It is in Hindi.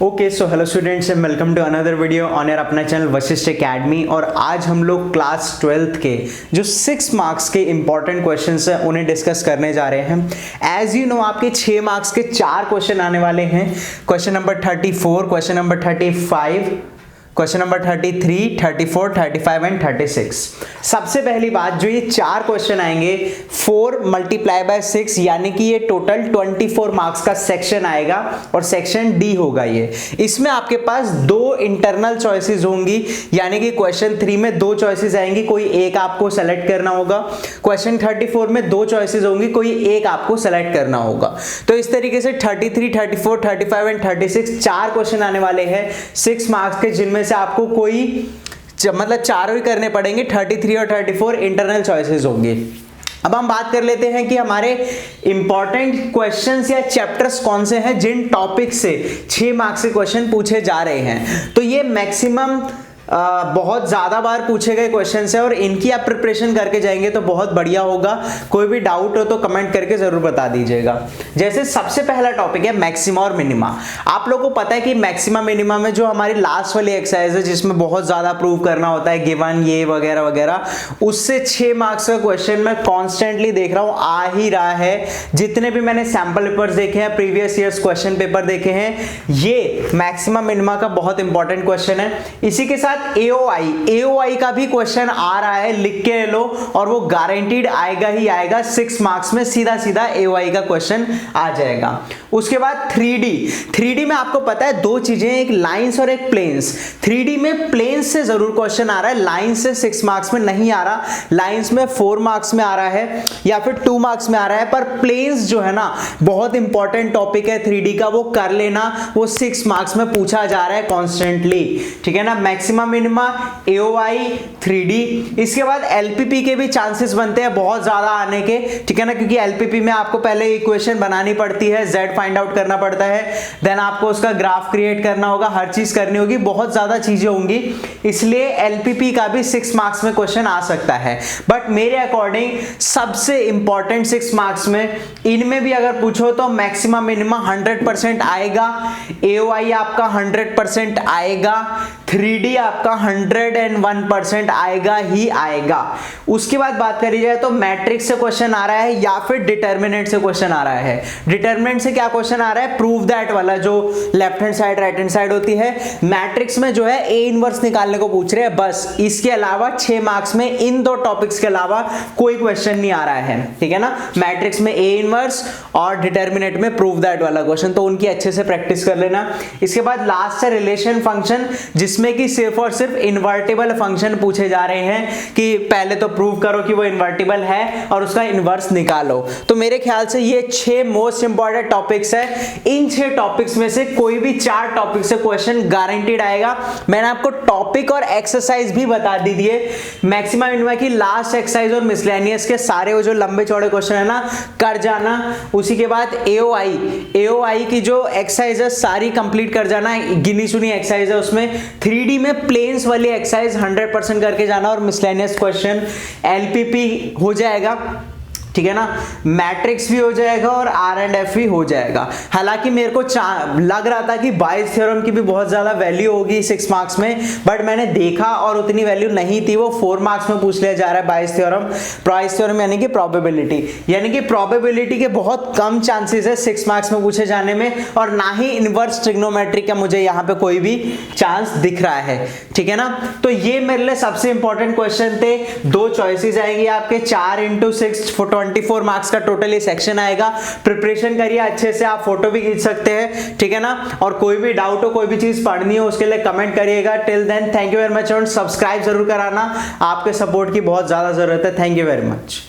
Okay so hello students and welcome to another video on your अपना चैनल वशिष्ठ एकेडमी। और आज हम लोग क्लास 12th के जो 6 मार्क्स के इंपॉर्टेंट क्वेश्चंस हैं उन्हें डिस्कस करने जा रहे हैं। एज यू नो आपके 6 मार्क्स के 4 क्वेश्चन आने वाले हैं। Question number 34, question number 35, question number 33, 34, 35 and 36। सबसे पहली बात, जो ये 4 क्वेश्चन आएंगे 4 × 6 यानी कि ये टोटल 24 मार्क्स का सेक्शन आएगा और सेक्शन डी होगा ये। इसमें आपके पास 2 इंटरनल चॉइसेस होंगी, यानी कि क्वेश्चन 3 में 2 चॉइसेस आएंगी, कोई एक आपको सेलेक्ट करना होगा। क्वेश्चन 34 में 2 चॉइसेस होंगी, कोई एक आपको सेलेक्ट करना होगा। तो इस तरीके से 33, 34, 35 एंड 36 4 क्वेश्चन आने वाले हैं 6 मार्क्स के, जिनमें से आपको कोई मतलब चारों ही करने पड़ेंगे। 33 और 34 इंटरनल चॉइसेस होंगे। अब हम बात कर लेते हैं कि हमारे इंपॉर्टेंट क्वेश्चंस या चैप्टर्स कौन से हैं जिन टॉपिक से 6 मार्क्स के क्वेश्चन पूछे जा रहे हैं। तो ये मैक्सिमम बहुत ज्यादा बार पूछे गए क्वेश्चंस है और इनकी आप प्रिपरेशन करके जाएंगे तो बहुत बढ़िया होगा। कोई भी डाउट हो तो कमेंट करके जरूर बता दीजिएगा। जैसे सबसे पहला टॉपिक है मैक्सिमा और मिनिमा। आप लोगों को पता है कि मैक्सिमा मिनिमा में जो हमारी लास्ट वाली एक्सरसाइज है जिसमें बहुत ज्यादा प्रूव करना होता है, गिवन ये वगैरह वगैरह, उससे 6 मार्क्स का क्वेश्चन मैं कॉन्स्टेंटली देख रहा हूं आ ही रहा है। जितने भी मैंने सैंपल पेपर्स देखे हैं, प्रीवियस ईयर्स क्वेश्चन पेपर देखे हैं, ये मैक्सिमा मिनिमा का बहुत इंपॉर्टेंट क्वेश्चन है। इसी के साथ एओआई का भी क्वेश्चन आ रहा है, लिख के लो, और वो गारंटीड आएगा ही आएगा। 6 मार्क्स में सीधा सीधा एओआई का क्वेश्चन आ जाएगा। उसके बाद 3D में आपको पता है 2 चीजें, एक लाइंस और एक प्लेन्स। 3D में प्लेन्स से जरूर क्वेश्चन आ रहा है, लाइंस से 6 मार्क्स में नहीं आ रहा। लाइंस में 4 मार्क्स में आ रहा है या फिर 2 मार्क्स में आ रहा है, पर प्लेन्स जो है ना बहुत इंपॉर्टेंट टॉपिक है 3D का, वो कर लेना, वो 6 मार्क्स में पूछा जा रहा है कॉन्स्टेंटली। ठीक है ना, मैक्सिमम मिनिमा, एओआई, 3D। इसके बाद एलपीपी के भी चांसेस बनते हैं बहुत ज्यादा आने के। ठीक है ना, क्योंकि एलपीपी में आपको पहले इक्वेशन बनानी पड़ती है, z फाइंड आउट करना पड़ता है, देन आपको उसका ग्राफ क्रिएट करना होगा, हर चीज करनी होगी, बहुत ज्यादा चीजें होंगी। इसलिए एलपीपी का भी 6 मार्क्स में क्वेश्चन आ सकता है। बट मेरे अकॉर्डिंग सबसे इंपॉर्टेंट 6 मार्क्स में इनमें भी अगर पूछो तो मैक्सिमम मिनिमा 100% आएगा, एओआई आपका 100% आएगा, 3D आपका 101% आएगा ही आएगा। उसके बाद बात करी जाए तो मैट्रिक्स से क्वेश्चन आ रहा है या फिर डिटर्मिनेंट से क्वेश्चन आ रहा है। डिटर्मिनेंट से क्या क्वेश्चन आ रहा है, प्रूव दैट वाला, जो left hand side right hand side होती है। मैट्रिक्स में जो है ए इनवर्स निकालने को पूछ रहे हैं बस। इसके अलावा 6 मार्क्स में इन 2 टॉपिक्स के अलावा कोई क्वेश्चन नहीं आ रहा है। ठीक है ना, मैट्रिक्स में ए इनवर्स और डिटर्मिनेंट में प्रूव दैट वाला क्वेश्चन, तो उनकी अच्छे से प्रैक्टिस कर लेना। इसके बाद लास्ट है रिलेशन फंक्शन, जिसमें कि सिर्फ और सिर्फ इन्वर्टिबल फंक्शन पूछे जा रहे हैं कि पहले तो प्रूव करो कि वो इन्वर्टिबल है और उसका इनवर्स निकालो। तो मेरे ख्याल से ये 6 मोस्ट इंपॉर्टेंट टॉपिक्स है। इन 6 टॉपिक्स में से कोई भी 4 टॉपिक से क्वेश्चन गारंटीड आएगा। मैंने आपको टॉपिक और एक्सरसाइज भी बता दी है। मैक्सिमम मिनिमा की लास्ट एक्सरसाइज और मिसलेनियस के सारे वो जो लंबे चौड़े क्वेश्चन है ना, कर जाना। उसी के बाद एओआई की जो एक्सरसाइज है सारी कंप्लीट कर जाना, गिनी चुनी एक्सरसाइज है उसमें। 3D में प्लेन्स वाली एक्सरसाइज 100% करके जाना और मिसलेनियस क्वेश्चन एलपीपी हो जाएगा। ठीक है ना, मैट्रिक्स भी हो जाएगा और आर एंड एफ भी हो जाएगा। हालांकि मेरे को लग रहा था कि बाइस थ्योरम की भी बहुत ज्यादा वैल्यू होगी 6 मार्क्स में, बट मैंने देखा और उतनी वैल्यू नहीं थी। वो 4 मार्क्स में पूछ लिया जा रहा है बाइस थ्योरम यानी कि प्रोबेबिलिटी के बहुत कम चांसेस है 6 मार्क्स में पूछे जाने में, और ना ही इनवर्स ट्रिग्नोमेट्री का मुझे यहाँ पे कोई भी चांस दिख रहा है। ठीक है ना, तो ये मेरे लिए सबसे इंपॉर्टेंट क्वेश्चन थे। 2 चॉइसेस आएंगी आपके, 4 × 6 24 मार्क्स का टोटल ये सेक्शन आएगा। प्रिपरेशन करिए अच्छे से, आप फोटो भी खींच सकते हैं। ठीक है ना, और कोई भी डाउट हो, कोई भी चीज पढ़नी हो, उसके लिए कमेंट करिएगा। Till then thank you very much, और सब्सक्राइब जरूर कराना, आपके सपोर्ट की बहुत ज्यादा जरूरत है। Thank you very much.